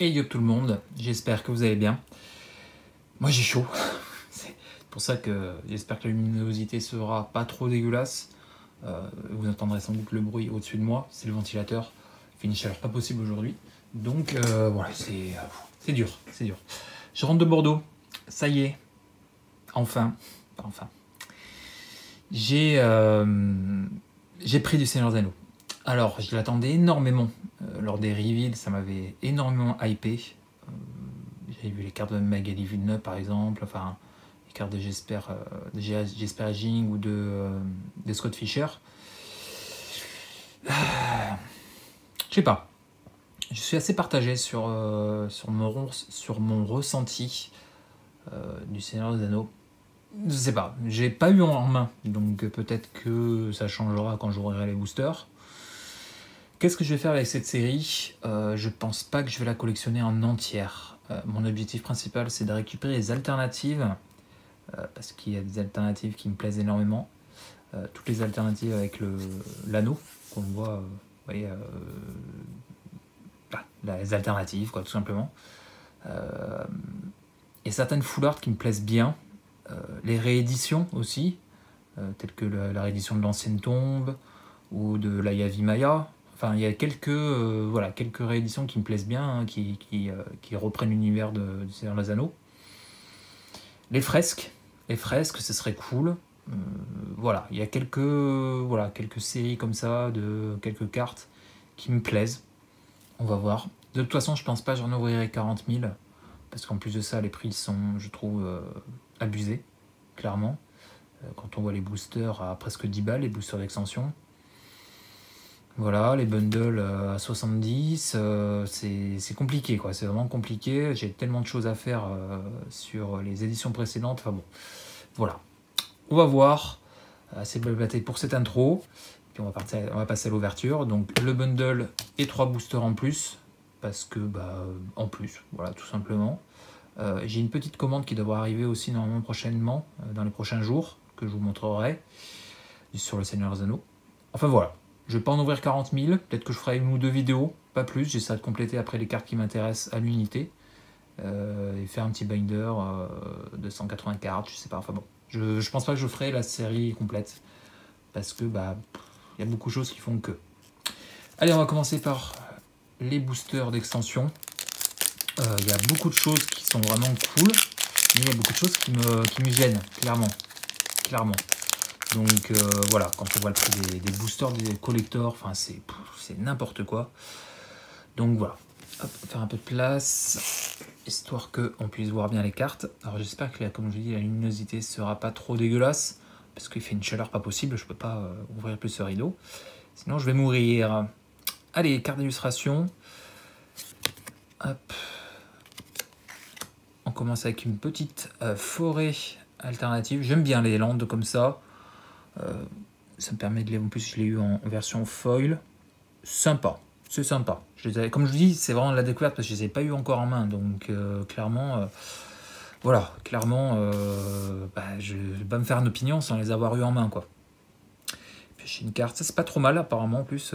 Et yo tout le monde, j'espère que vous allez bien. Moi j'ai chaud, c'est pour ça que j'espère que la luminosité sera pas trop dégueulasse. Vous entendrez sans doute le bruit au-dessus de moi, c'est le ventilateur. Il fait une chaleur pas possible aujourd'hui. Donc voilà, c'est dur, c'est dur. Je rentre de Bordeaux, ça y est, enfin, pas enfin. J'ai pris du Seigneur des Anneaux. Alors, je l'attendais énormément. Lors des reveals, ça m'avait énormément hypé. J'avais vu les cartes de Magali Villeneuve, par exemple, enfin, les cartes de Jesper Jing ou de Scott Fischer. Je sais pas. Je suis assez partagé sur mon ressenti du Seigneur des Anneaux. Je sais pas, j'ai pas eu en main, donc peut-être que ça changera quand j'aurai les boosters. Qu'est-ce que je vais faire avec cette série? Je pense pas que je vais la collectionner en entière. Mon objectif principal, c'est de récupérer les alternatives, parce qu'il y a des alternatives qui me plaisent énormément. Toutes les alternatives avec l'anneau, qu'on voit, vous voyez, les alternatives, quoi, tout simplement. Et certaines full art qui me plaisent bien. Les rééditions aussi, telles que la réédition de l'Ancienne Tombe ou de la Yavi Maya. Enfin, il y a quelques rééditions qui me plaisent bien, hein, qui reprennent l'univers du Seigneur des Anneaux. Les fresques, ce serait cool. Voilà, il y a quelques séries comme ça, de quelques cartes qui me plaisent. On va voir. De toute façon, je pense pas que j'en ouvrirai 40 000, parce qu'en plus de ça, les prix sont, je trouve, abusés, clairement. Quand on voit les boosters à presque 10 balles, les boosters d'extension. Voilà, les bundles à 70, c'est compliqué, quoi. C'est vraiment compliqué. J'ai tellement de choses à faire sur les éditions précédentes. Enfin bon, voilà. On va voir. Assez blablaté pour cette intro. Puis on va passer à l'ouverture. Donc le bundle et 3 boosters en plus. Parce que, en plus, voilà, tout simplement. J'ai une petite commande qui devra arriver aussi normalement prochainement, dans les prochains jours, que je vous montrerai sur le Seigneur des Anneaux. Enfin voilà. Je ne vais pas en ouvrir 40 000, peut-être que je ferai une ou deux vidéos, pas plus, j'essaierai de compléter après les cartes qui m'intéressent à l'unité, et faire un petit binder de 180 cartes, je sais pas, enfin bon. Je pense pas que je ferai la série complète, parce que y a beaucoup de choses qui font que. Allez, on va commencer par les boosters d'extension. Il y a beaucoup de choses qui sont vraiment cool, mais il y a beaucoup de choses qui me gênent, clairement. Donc voilà, quand on voit le prix des boosters, des collectors, enfin c'est n'importe quoi. Donc voilà, hop, faire un peu de place, histoire qu'on puisse voir bien les cartes. Alors j'espère que, comme je dis, la luminosité sera pas trop dégueulasse, parce qu'il fait une chaleur pas possible, je peux pas ouvrir plus ce rideau. Sinon je vais mourir. Allez, carte d'illustration. Hop. On commence avec une petite forêt alternative. J'aime bien les landes comme ça. Ça me permet de les... En plus, je l'ai eu en version foil. Sympa. C'est sympa. Comme je vous dis, c'est vraiment la découverte parce que je ne les ai pas eu encore en main. Donc, clairement, voilà. Clairement, je ne vais pas me faire une opinion sans les avoir eu en main, quoi. Puis j'ai une carte. Ça, c'est pas trop mal, apparemment. En plus,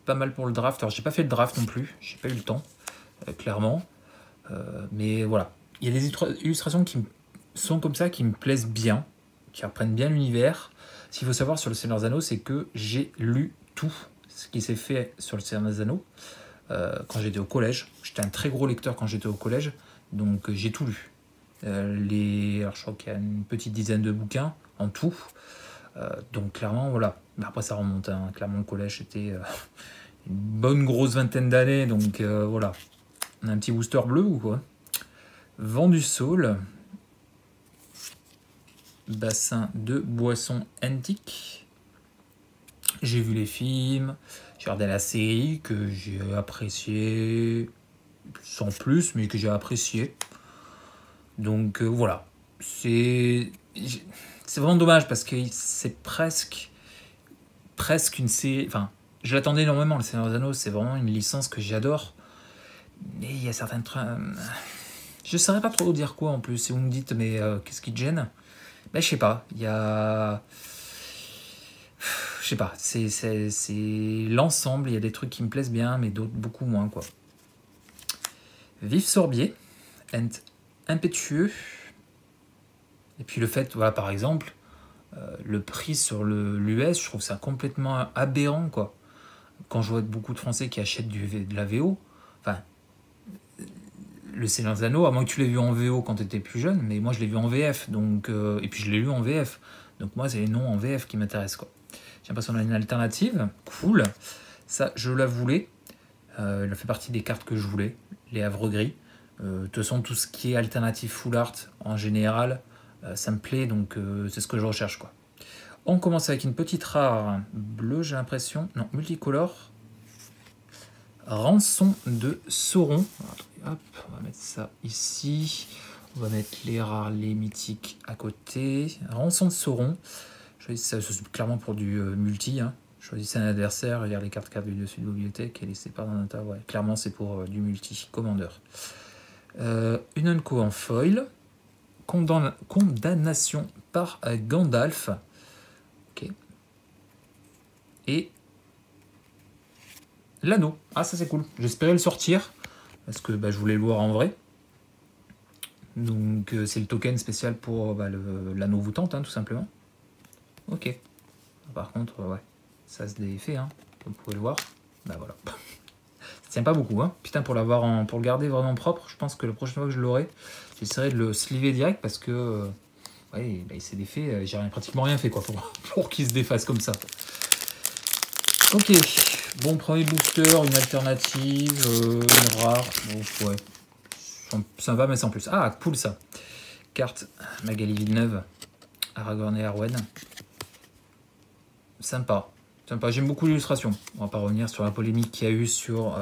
pas mal pour le draft. Alors, j'ai pas fait le draft non plus. J'ai pas eu le temps, clairement. Mais voilà. Il y a des illustrations qui sont comme ça, qui me plaisent bien, qui reprennent bien l'univers. Ce qu'il faut savoir sur le Seigneur des Anneaux, c'est que j'ai lu tout ce qui s'est fait sur le Seigneur des Anneaux quand j'étais au collège. J'étais un très gros lecteur quand j'étais au collège, donc j'ai tout lu. Alors je crois qu'il y a une petite dizaine de bouquins en tout. Donc clairement, voilà. Mais après, ça remonte. Hein. Clairement, le collège, c'était une bonne grosse vingtaine d'années. Donc voilà. On a un petit booster bleu ou quoi? Vent du Saule. Bassin de boissons antiques. J'ai vu les films, j'ai regardé la série que j'ai apprécié sans plus, mais que j'ai apprécié. Donc voilà, c'est vraiment dommage parce que c'est presque une série. Enfin, je l'attendais énormément. Le Seigneur des Anneaux, c'est vraiment une licence que j'adore. Mais il y a certaines je saurais pas trop dire quoi en plus. Si vous me dites, mais qu'est-ce qui te gêne? Je sais pas, il y a... Je sais pas, c'est l'ensemble, il y a des trucs qui me plaisent bien, mais d'autres beaucoup moins, quoi. Vif Sorbier, impétueux. Et puis le fait, voilà, par exemple, le prix sur l'US, je trouve ça complètement aberrant, quoi. Quand je vois beaucoup de Français qui achètent de la VO, enfin, le Seigneur des Anneaux, à moins que tu l'aies vu en VO quand tu étais plus jeune, mais moi je l'ai vu en VF, donc, et puis je l'ai lu en VF. Donc moi, c'est les noms en VF qui m'intéressent, quoi. J'ai l'impression qu'on a une alternative, cool. Ça, je la voulais. Elle fait partie des cartes que je voulais, les havres gris. De toute façon, tout ce qui est alternative full art, en général, ça me plaît, donc c'est ce que je recherche, quoi. On commence avec une petite rare bleue, j'ai l'impression. Non, multicolore. Rançon de Sauron. Hop, on va mettre ça ici. On va mettre les rares, les mythiques à côté. Rançon de Sauron. Ça, c'est clairement pour du multi. Hein. Choisissez un adversaire, regardez les cartes du dessus de la bibliothèque et laissez pas dans un tas. Ouais, clairement, c'est pour du multi. Commandeur. Une Unco en foil. Condamnation par Gandalf. Ok. Et l'anneau. Ah, ça c'est cool. J'espérais le sortir parce que je voulais le voir en vrai. Donc c'est le token spécial pour l'anneau voûtante, hein, tout simplement. Ok. Par contre, ouais, ça se défait, hein, comme vous pouvez le voir. Voilà. Ça tient pas beaucoup, hein. Putain, pour le garder vraiment propre, je pense que la prochaine fois que je l'aurai, j'essaierai de le sliver direct parce que ouais, il s'est défait. J'ai pratiquement rien fait, quoi, pour qu'il se défasse comme ça. Ok. Bon, premier booster, une alternative, une rare. Bon, ouais. Ça va, mais sans plus. Ah, cool ça. Carte Magali Villeneuve, Aragorn et Arwen. Sympa. Sympa. J'aime beaucoup l'illustration. On va pas revenir sur la polémique qu'il y a eu sur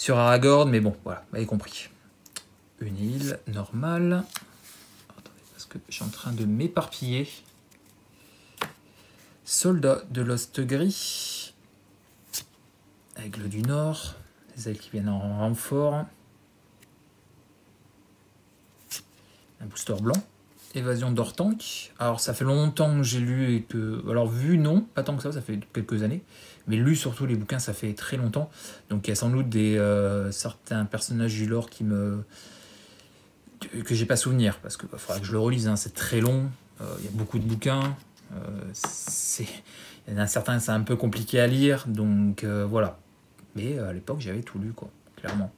Aragorn, mais bon, voilà, vous avez compris. Une île normale. Attendez, parce que je suis en train de m'éparpiller. Soldat de l'Ost Gris. Aigle du Nord. Les ailes qui viennent en renfort. Un booster blanc. Évasion d'Ortank. Alors ça fait longtemps que j'ai lu et que... Alors vu non, pas tant que ça fait quelques années. Mais lu surtout les bouquins, ça fait très longtemps. Donc il y a sans doute certains personnages du lore que j'ai pas souvenir. Parce qu'il faudra que je le relise, hein, c'est très long. Il y a beaucoup de bouquins. Il y en a certains, c'est un peu compliqué à lire. Donc voilà. Mais à l'époque, j'avais tout lu, quoi, clairement.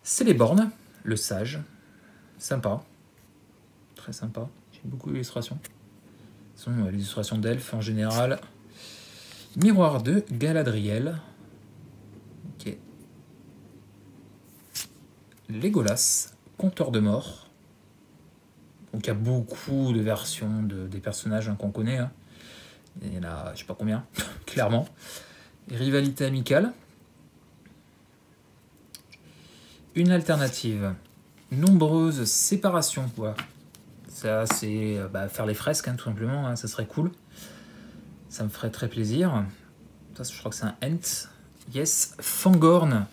C'est les bornes, le sage. Sympa. Très sympa. J'aime beaucoup l'illustration. Ce sont les illustrations d'elfes en général. Miroir de Galadriel. Ok. Legolas, Conteur de mort. Donc il y a beaucoup de versions des personnages, hein, qu'on connaît. Hein. Il y en a, je sais pas combien, clairement. Rivalité amicale. Une alternative. Nombreuses séparations, quoi. Ça, c'est faire les fresques, hein, tout simplement. Hein, ça serait cool. Ça me ferait très plaisir. Ça, je crois que c'est un Ent. Yes, Fangorn.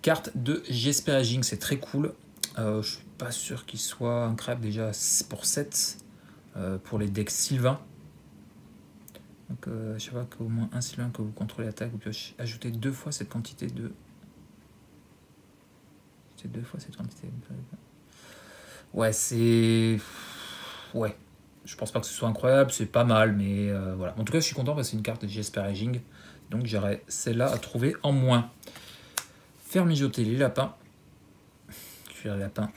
Carte de Jesper Edging, c'est très cool. Je suis pas sûr qu'il soit incroyable déjà pour 7 pour les decks Sylvain. Donc, je sais pas qu'au moins un Sylvain que vous contrôlez attaque, vous pouvez ajouter 2 fois cette quantité de. C'est 2 fois cette quantité. Ouais, c'est. Ouais. Je pense pas que ce soit incroyable, c'est pas mal, mais voilà. En tout cas, je suis content parce que c'est une carte de Jesper Edging. Donc j'aurais celle-là à trouver en moins. Faire mijoter les lapins. Cuire les lapins.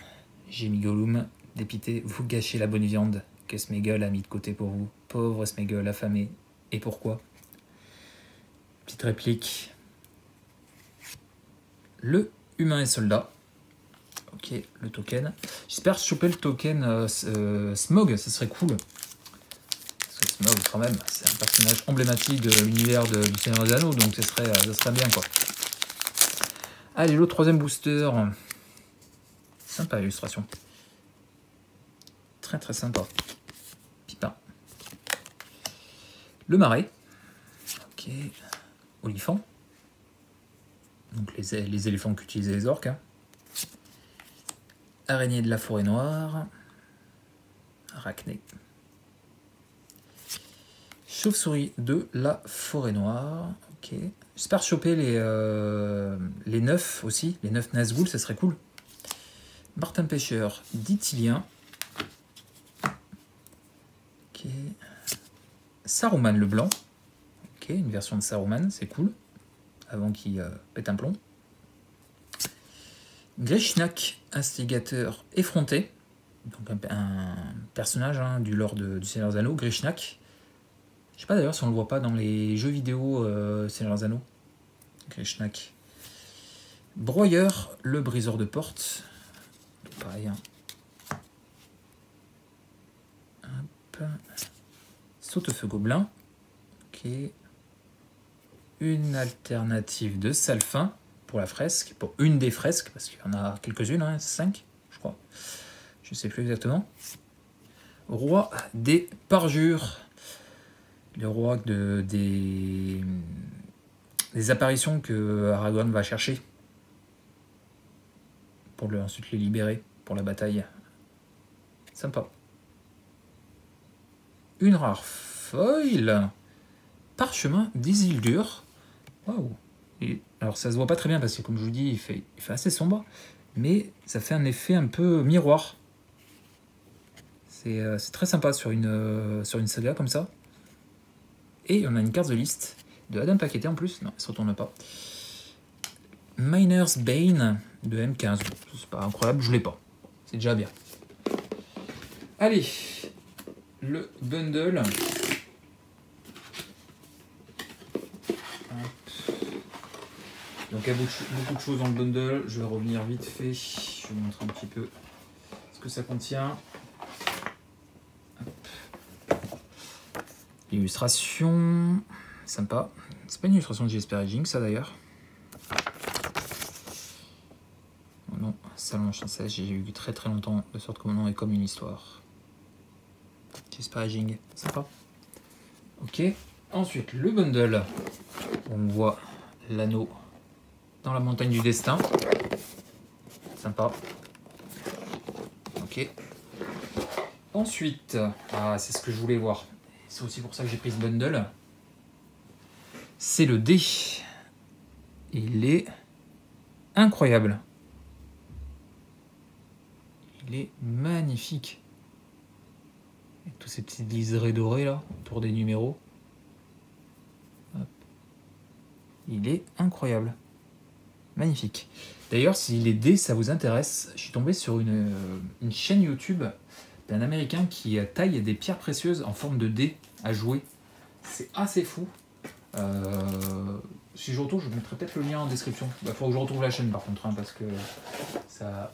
J'ai mis Gollum. Dépité, vous gâchez la bonne viande que Sméagol a mis de côté pour vous. Pauvre Sméagol affamé. Et pourquoi? Petite réplique. Le humain et soldat. Ok, le token. J'espère choper le token Smaug, ça serait cool. Parce que Smaug, quand même, c'est un personnage emblématique de l'univers du Seigneur des Anneaux, donc ça serait bien, quoi. Allez, le troisième booster. Sympa l'illustration. Très très sympa. Pipin. Le marais. Ok. Olifant. Donc les éléphants qu'utilisaient les orques. Hein. Araignée de la forêt noire. Arachné. Chauve-souris de la forêt noire. Ok. J'espère choper les 9 aussi, les 9 Nazgûl, ça serait cool. Martin Pêcheur, d'Ithilien. Ok. Saruman le blanc. Ok, une version de Saruman, c'est cool. Avant qu'il pète un plomb. Grishnak, instigateur effronté. Donc un personnage du lore du Seigneur des Anneaux, Grishnak. Je sais pas d'ailleurs si on le voit pas dans les jeux vidéo Seigneur des Anneaux. Grishnak. Broyeur, le briseur de porte. Pareil. Hop. Saute-feu gobelin. Ok. Une alternative de Salfin pour la fresque. Pour une des fresques, parce qu'il y en a quelques-unes, 5, je crois. Je sais plus exactement. Roi des parjures. Le roi des apparitions que Aragorn va chercher. Pour ensuite les libérer pour la bataille. Sympa. Une rare foil. Parchemin d'Isildur. Waouh. Alors ça se voit pas très bien parce que comme je vous dis, il fait assez sombre. Mais ça fait un effet un peu miroir. C'est très sympa sur une saga comme ça. Et on a une carte de liste de Adam Paqueté en plus. Non, elle se retourne pas. Miner's Bane de M15. C'est pas incroyable, je l'ai pas. C'est déjà bien. Allez, le bundle. Donc il y a beaucoup de choses dans le bundle. Je vais revenir vite fait. Je vais vous montrer un petit peu ce que ça contient. Illustration. Sympa. C'est pas une illustration de Jesper Edging, ça d'ailleurs. Non, Salon Chancel, j'ai eu très très longtemps, de sorte que mon nom est comme une histoire. Jesper Edging, sympa. Ok. Ensuite, le bundle. On voit l'anneau dans la montagne du destin. Sympa. Ok. Ensuite, c'est ce que je voulais voir. C'est aussi pour ça que j'ai pris ce bundle. C'est le dé. Il est incroyable. Il est magnifique. Avec tous ces petits liserés dorés là, autour des numéros. Hop. Il est incroyable. Magnifique. D'ailleurs, si les dés, ça vous intéresse, je suis tombé sur une chaîne YouTube d'un Américain qui taille des pierres précieuses en forme de dés à jouer. C'est assez fou. Si je retrouve, je mettrai peut-être le lien en description. Il faudra que je retrouve la chaîne par contre, parce que ça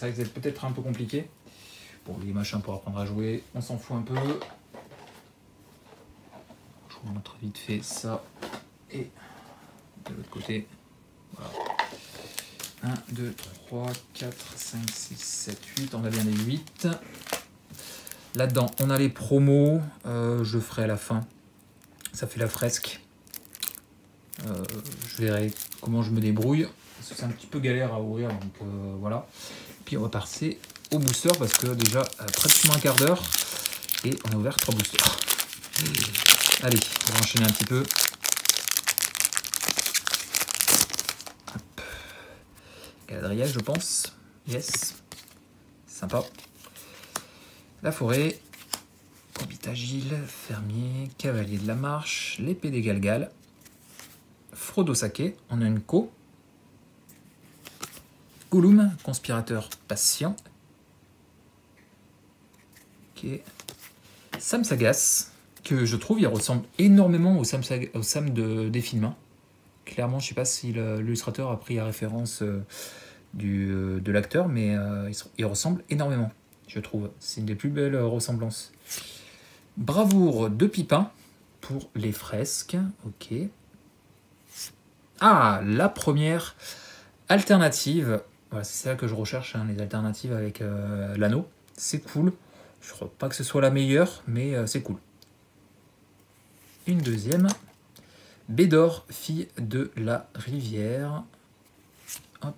va être peut-être un peu compliqué. Bon, les machins pour apprendre à jouer, on s'en fout un peu. Je vous montre vite fait ça. Et de l'autre côté, voilà. 1, 2, 3, 4, 5, 6, 7, 8. On a bien les 8. Là-dedans, on a les promos. Je ferai à la fin. Ça fait la fresque. Je verrai comment je me débrouille. Parce que c'est un petit peu galère à ouvrir. Donc voilà. Puis on va passer au booster. Parce que déjà, pratiquement un quart d'heure. Et on a ouvert 3 boosters. Allez, on va enchaîner un petit peu. Galadriel, je pense. Yes. Sympa. La forêt. Hobbit agile, fermier, cavalier de la marche, l'épée des Galgal. Frodo Sake, on a une co. Gollum, conspirateur patient. Ok. Sam Sagas, que je trouve il ressemble énormément au Sam des films. Clairement, je ne sais pas si l'illustrateur a pris la référence de l'acteur, mais il ressemble énormément, je trouve. C'est une des plus belles ressemblances. Bravoure de Pipin pour les fresques. Ok. Ah, la première alternative. Voilà, c'est ça que je recherche, les alternatives avec l'anneau. C'est cool. Je ne crois pas que ce soit la meilleure, mais c'est cool. Une deuxième. Bédor, fille de la rivière. Hop.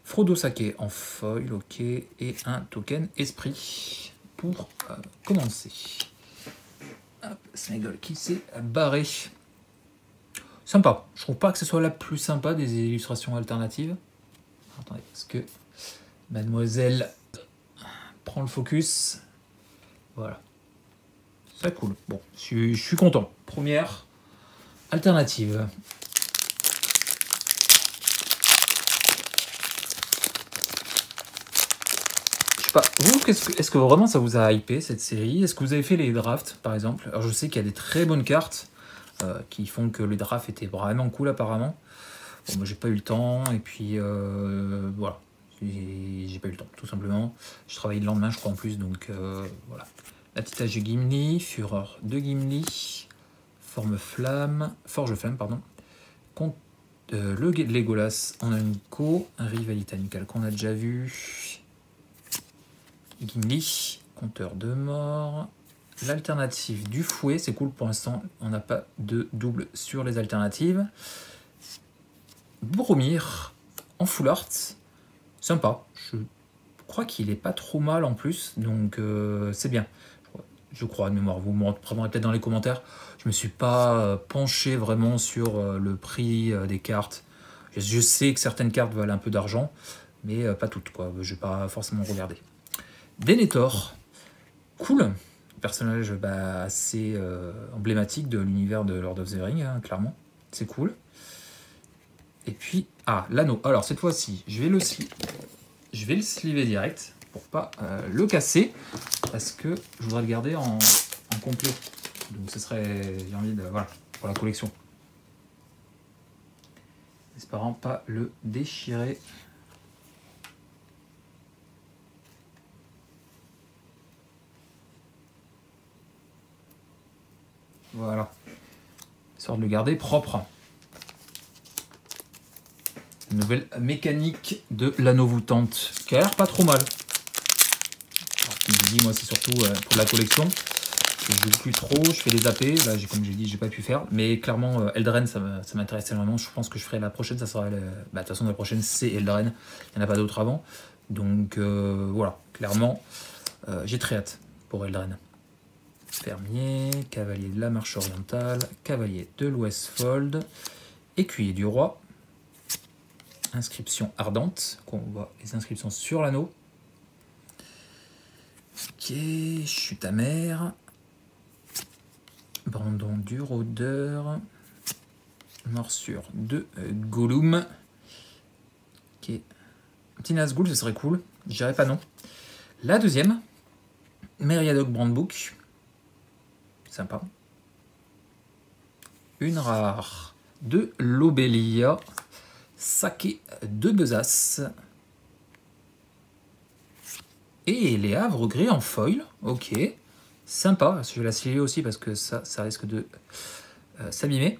Frodo Sake en foil, ok. Et un token esprit pour commencer. Hop, Sméagol qui s'est barré. Sympa. Je trouve pas que ce soit la plus sympa des illustrations alternatives. Attendez, parce que mademoiselle prend le focus. Voilà. C'est cool. Bon, je suis content. Première alternative. Je sais pas, vous, est-ce que vraiment ça vous a hypé cette série? Est-ce que vous avez fait les drafts, par exemple? Alors je sais qu'il y a des très bonnes cartes qui font que le draft était vraiment cool apparemment. Bon, moi j'ai pas eu le temps, et puis voilà. J'ai pas eu le temps, tout simplement. Je travaillais le lendemain, je crois, en plus, donc voilà. La petite âge de Gimli, Fureur de Gimli, Forge Flamme, pardon. Le Legolas en Unco, un rivalité amicale qu'on a déjà vu. Gimli, Compteur de mort. L'alternative du fouet, c'est cool pour l'instant, on n'a pas de double sur les alternatives. Boromir en full art, sympa. Je crois qu'il est pas trop mal en plus, donc c'est bien. Je crois de mémoire, vous me reprendrez peut-être dans les commentaires. Je me suis pas penché vraiment sur le prix des cartes. Je sais que certaines cartes valent un peu d'argent, mais pas toutes, quoi. Je vais pas forcément regarder. Denethor, cool. Personnage assez emblématique de l'univers de Lord of the Rings, hein, clairement. C'est cool. Et puis, l'anneau. Alors, cette fois-ci, je vais le sliver direct pour pas le casser, parce que je voudrais le garder en complet. Donc, ce serait, j'ai envie de, voilà, pour la collection. Espérant pas le déchirer. Voilà. Histoire de le garder propre. Nouvelle mécanique de l'anneau voûtante, qui a l'air pas trop mal. Alors, comme je dis, moi c'est surtout pour la collection. Je joue plus trop, je fais les AP, là comme j'ai dit, j'ai pas pu faire. Mais clairement, Eldraine, ça m'intéresse énormément. Je pense que je ferai la prochaine, ça sera... de toute façon, la prochaine, c'est Eldraine. Il n'y en a pas d'autres avant. Donc voilà, clairement, j'ai très hâte pour Eldraine. Fermier, cavalier de la marche orientale, cavalier de l'Westfold, écuyer du roi, inscription ardente, qu'on voit les inscriptions sur l'anneau. Ok, chute amère, Brandon du rôdeur, morsure de Gollum. Ok, petit Nazgûl, ce serait cool, je dirais pas non. La deuxième, Meriadoc Brandbook. Sympa. Une rare de Lobelia, Saké de Besace. Et les havres gris en foil. Ok. Sympa. Je vais la scier aussi parce que ça risque de s'abîmer.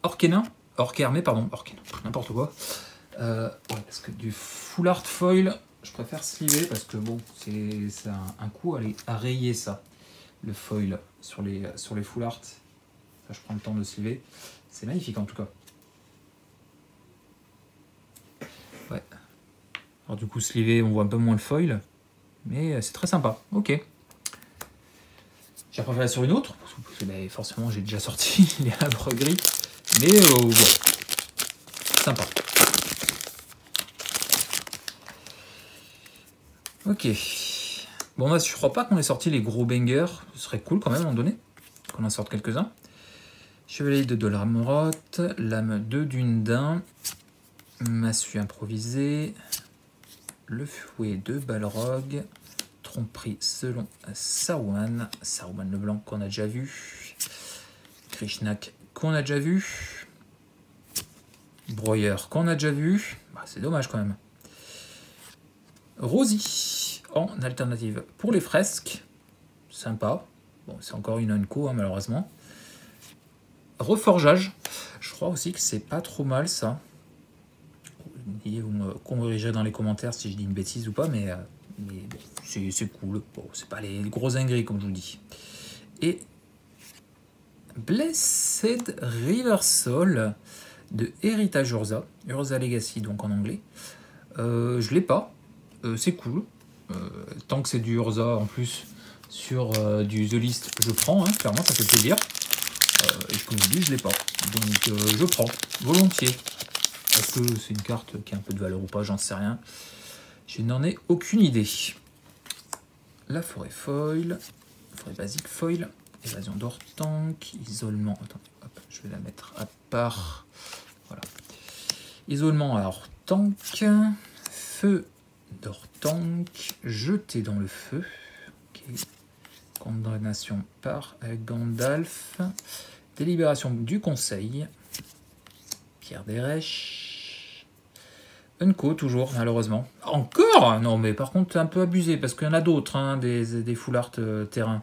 Orquénin. Orquermé, pardon. Orquénin. N'importe quoi. Ouais, parce que du full art foil, je préfère sliver parce que bon, c'est un coup à rayer ça. Le foil sur les full art. Ça, je prends le temps de sliver. C'est magnifique en tout cas. Ouais. Alors du coup, slivé, on voit un peu moins le foil. Mais c'est très sympa. Ok. J'ai préféré sur une autre. Parce que forcément, j'ai déjà sorti les havres gris. Mais bon. Sympa. Ok. Bon, je crois pas qu'on ait sorti les gros bangers. Ce serait cool quand même à un moment donné. Qu'on en sorte quelques-uns. Chevalier de Dollarmoroth. Lame de Dundin. Massue improvisée. Le fouet de Balrog. Tromperie selon Saruman. Saruman le blanc qu'on a déjà vu. Krishnak qu'on a déjà vu. Broyeur qu'on a déjà vu. C'est dommage quand même. Rosie en alternative pour les fresques. Sympa. Bon, c'est encore une unco, hein, malheureusement. Reforgeage. Je crois aussi que c'est pas trop mal ça. Vous me corrigerez dans les commentaires si je dis une bêtise ou pas, mais bon, c'est cool. Bon, c'est pas les gros ingrédients comme je vous le dis. Et Blessed River Soul de Heritage Urza. Urza Legacy donc en anglais. Je l'ai pas. C'est cool. Tant que c'est du Urza en plus sur du The List, je prends. Hein, clairement, ça fait plaisir. Et comme je vous dis, je l'ai pas. Donc je prends, volontiers. Est-ce que c'est une carte qui a un peu de valeur ou pas, j'en sais rien. Je n'en ai aucune idée. La forêt foil, forêt basique foil, évasion d'Ortank, isolement. Attendez, hop, je vais la mettre à part. Voilà. Isolement à Ortank, feu d'Ortank, jeté dans le feu. Ok. Condamnation par Gandalf. Délibération du conseil. Pierre d'Erech. Unco, toujours, malheureusement. Encore? Non, mais par contre, c'est un peu abusé, parce qu'il y en a d'autres, hein, des full art terrain.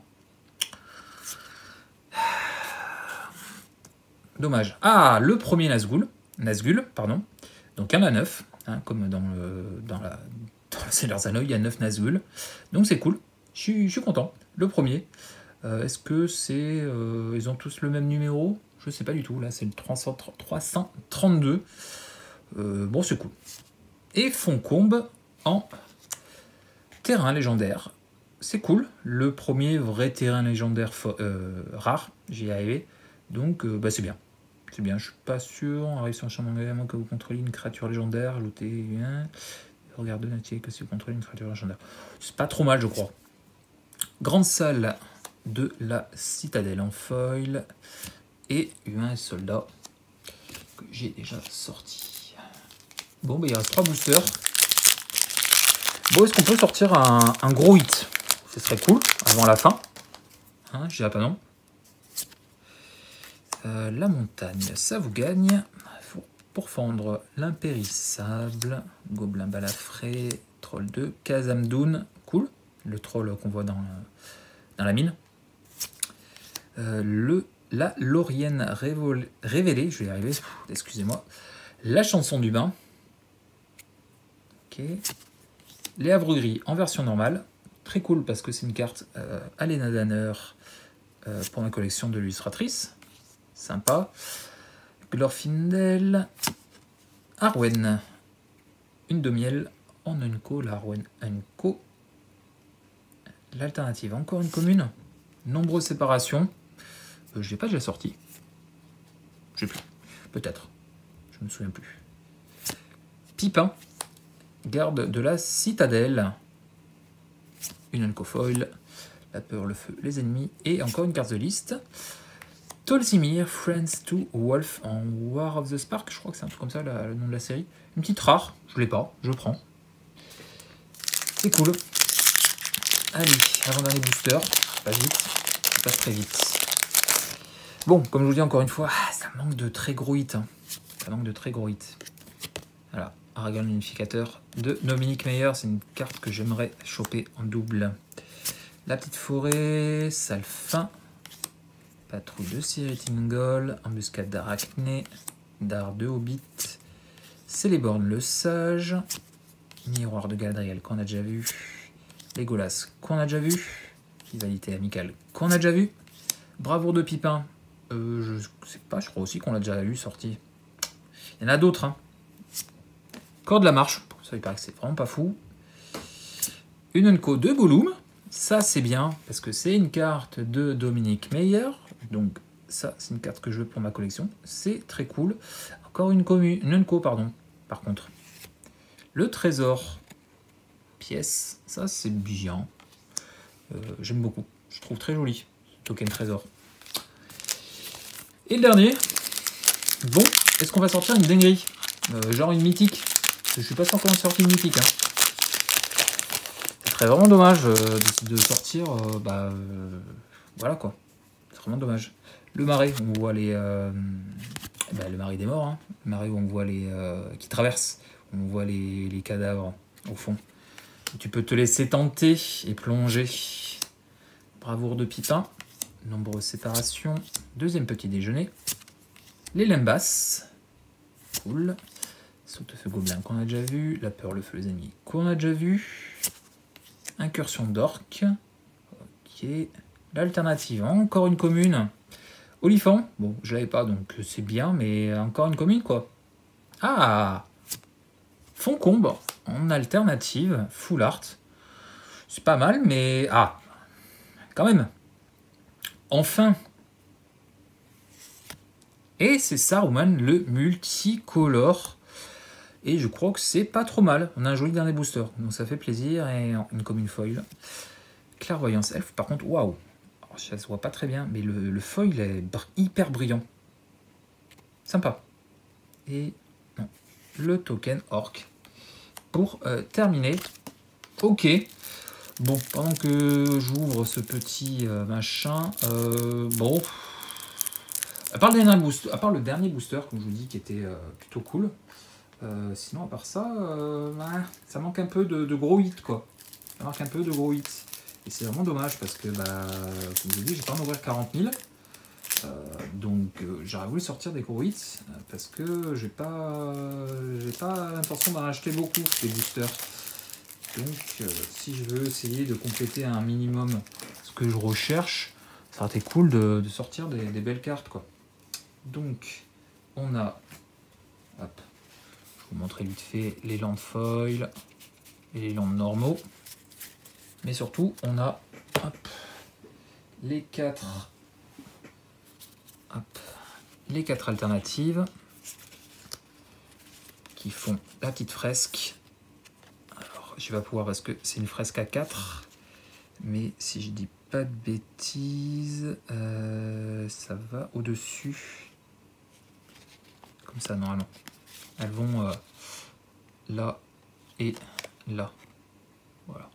Dommage. Ah, le premier Nazgûl, pardon. Donc, il y en a 9, hein, comme dans le Seigneur Anneaux, il y a 9 Nazgûl. Donc, c'est cool. Je suis content. Le premier. Est-ce que c'est... ils ont tous le même numéro? Je sais pas du tout. Là, c'est le 332. Bon, c'est cool. Et Foncombe en terrain légendaire. C'est cool. Le premier vrai terrain légendaire rare. J'y ai arrivé. Donc, bah, c'est bien. C'est bien. Je suis pas sûr. On arrive sur un champ d'engagement que vous contrôlez une créature légendaire. Ajoutez un. Regardez que si vous contrôlez une créature légendaire. C'est pas trop mal, je crois. Grande salle de la citadelle en foil. Et humain et soldat que j'ai déjà sorti. Bon, bah, il reste 3 boosters. Bon, est-ce qu'on peut sortir un gros hit? Ce serait cool, avant la fin. Hein, je dirais pas non. La montagne, ça vous gagne. Pour fendre l'impérissable. Gobelin balafré. Troll 2. Khazad-dûm. Cool. Le troll qu'on voit dans la mine. La Laurienne révélée. Je vais y arriver. Excusez-moi. La chanson du bain. Ok. Les havres gris en version normale. Très cool parce que c'est une carte Alena Danner pour ma collection de l'illustratrice. Sympa. Glorfindel. Arwen. Une de miel en Unco. La Arwen Unco. L'alternative, encore une commune. Nombreuses séparations. Je l'ai pas déjà sorti. Je sais plus. Peut-être. Je me souviens plus. Pipin. Garde de la citadelle. Une Unco-foil. La peur, le feu, les ennemis. Et encore une carte de liste. Tolsimir, Friends to Wolf en War of the Spark. Je crois que c'est un truc comme ça, le nom de la série. Une petite rare. Je l'ai pas. Je prends. C'est cool. Allez, avant-dernier booster. Ça passe vite. Ça passe très vite. Bon, comme je vous dis encore une fois, ça manque de très gros hits. Hein. Ça manque de très gros hits. Voilà. Aragon l'unificateur de Dominique Meyer, c'est une carte que j'aimerais choper en double. La petite forêt, Salfin, patrouille de Ciritingol, embuscade d'Arachné, Dard de Hobbit, Céléborn le Sage, Miroir de Galadriel qu'on a déjà vu, Legolas qu'on a déjà vu, Rivalité amicale qu'on a déjà vu, Bravoure de Pipin, je sais pas, je crois aussi qu'on l'a déjà vu sorti. Il y en a d'autres, hein. Corps de la marche, ça il paraît que c'est vraiment pas fou. Une Unco de Gollum, ça c'est bien, parce que c'est une carte de Dominique Meyer, donc ça c'est une carte que je veux pour ma collection, c'est très cool. Encore une Unco, pardon, par contre. Le trésor, pièce, ça c'est bien, j'aime beaucoup, je trouve très joli, token trésor. Et le dernier, bon, est-ce qu'on va sortir une dinguerie, genre une mythique? Je suis pas sûr qu'on sorte une mythique. Hein. Ce serait vraiment dommage de sortir. Voilà quoi. C'est vraiment dommage. Le marais, on voit les. Le marais des morts. Hein. Le marais où on voit les. Qui traversent. On voit les cadavres au fond. Tu peux te laisser tenter et plonger. Bravoure de Pipin. Nombreuses séparations. Deuxième petit déjeuner. Les Lembas. Cool. Saute-feu gobelin qu'on a déjà vu, la peur, le feu, les ennemis qu'on a déjà vu, incursion d'orc, ok, l'alternative, encore une commune, Olifant, bon je l'avais pas donc c'est bien, mais encore une commune quoi. Ah, Foncombe en alternative, full art, c'est pas mal, mais quand même, enfin, Et c'est Saruman, le multicolore. Et je crois que c'est pas trop mal. On a un joli dernier booster, donc ça fait plaisir. Et une commune foil. Clairvoyance elfe, par contre, waouh. Ça se voit pas très bien, mais le foil est hyper brillant. Sympa. Et non, le token orc. Pour terminer. Ok. Bon, pendant que j'ouvre ce petit machin, bon. À part le dernier booster, comme je vous dis, qui était plutôt cool. Sinon, à part ça, ça manque un peu de gros hits, quoi. Ça manque un peu de gros hits. Et c'est vraiment dommage parce que, comme je vous dis, j'ai pas en ouvrir 40 000. Donc, j'aurais voulu sortir des gros hits parce que j'ai pas l'intention d'en acheter beaucoup, ces boosters. Donc, si je veux essayer de compléter un minimum ce que je recherche, ça aurait été cool de sortir des belles cartes, quoi. Donc, on a, hop, je vais vous montrer vite fait les lampes foil et les lampes normaux. Mais surtout, on a hop, les quatre alternatives qui font la petite fresque. Alors, je vais pas pouvoir parce que c'est une fresque à 4. Mais si je dis pas de bêtises, ça va au-dessus. Comme ça, normalement. Elles vont là et là. Voilà.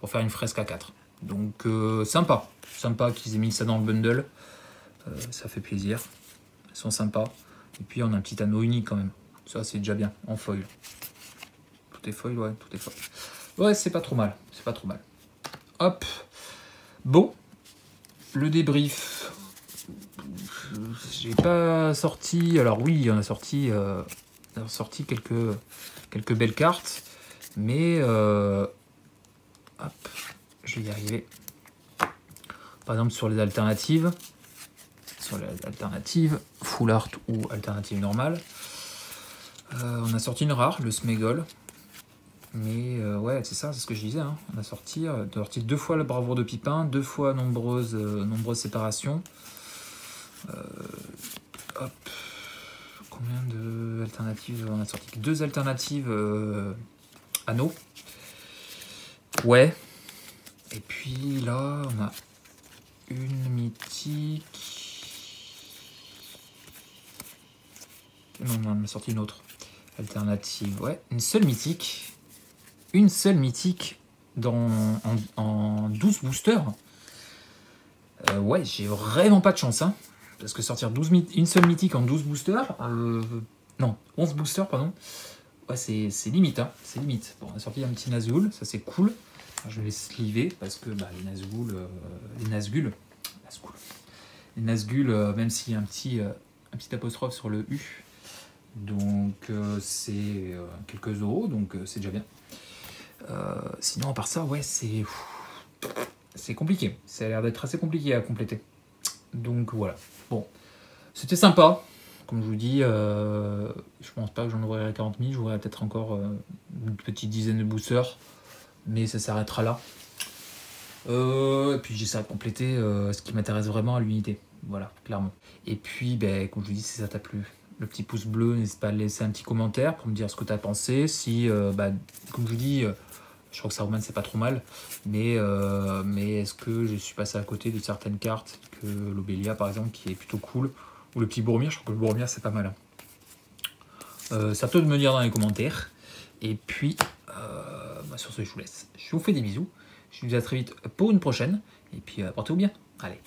Pour faire une fresque à 4. Donc, sympa. Sympa qu'ils aient mis ça dans le bundle. Ça fait plaisir. Elles sont sympas. Et puis, on a un petit anneau unique quand même. Ça, c'est déjà bien. En foil. Tout est foil, ouais. Tout est foil. Ouais, c'est pas trop mal. C'est pas trop mal. Hop. Bon. Le débrief. J'ai pas sorti. Alors oui, on a sorti quelques belles cartes, mais hop, je vais y arriver. Par exemple sur les alternatives, full art ou alternative normale, on a sorti une rare, le Sméagol. Mais ouais, c'est ça, c'est ce que je disais. Hein. On a sorti 2 fois la bravoure de Pipin, 2 fois nombreuses séparations. Hop. Combien d'alternatives? On a sorti 2 alternatives anneaux. Ouais. Et puis là, on a une mythique. Non, on a sorti une autre alternative. Ouais, une seule mythique. Une seule mythique en 12 boosters. Ouais, j'ai vraiment pas de chance. Hein. Parce que sortir une seule mythique en 12 boosters, non, 11 boosters, pardon, ouais, c'est limite, hein, c'est limite. Bon, on a sorti un petit Nazgûl, ça c'est cool. Alors, je vais les sliver parce que les Nazgûl, même s'il y a un petit apostrophe sur le U, donc c'est quelques euros, donc c'est déjà bien. Sinon, à part ça, ouais, c'est compliqué. Ça a l'air d'être assez compliqué à compléter. Donc voilà. Bon, c'était sympa. Comme je vous dis, je pense pas que j'en ouvrirai 40 000. J'ouvrirai peut-être encore une petite dizaine de boosters. Mais ça s'arrêtera là. Et puis j'essaierai de compléter ce qui m'intéresse vraiment à l'unité. Voilà, clairement. Et puis, comme je vous dis, si ça t'a plu, le petit pouce bleu, n'hésite pas à laisser un petit commentaire pour me dire ce que tu as pensé. Si, comme je vous dis, je crois que Saruman c'est pas trop mal, mais est-ce que je suis passé à côté de certaines cartes, que l'Obélia par exemple, qui est plutôt cool, ou le petit Boromir, je crois que le Boromir c'est pas mal. Ça peut me dire dans les commentaires. Et puis, sur ce, je vous laisse. Je vous fais des bisous. Je vous dis à très vite pour une prochaine. Et puis, portez-vous bien. Allez.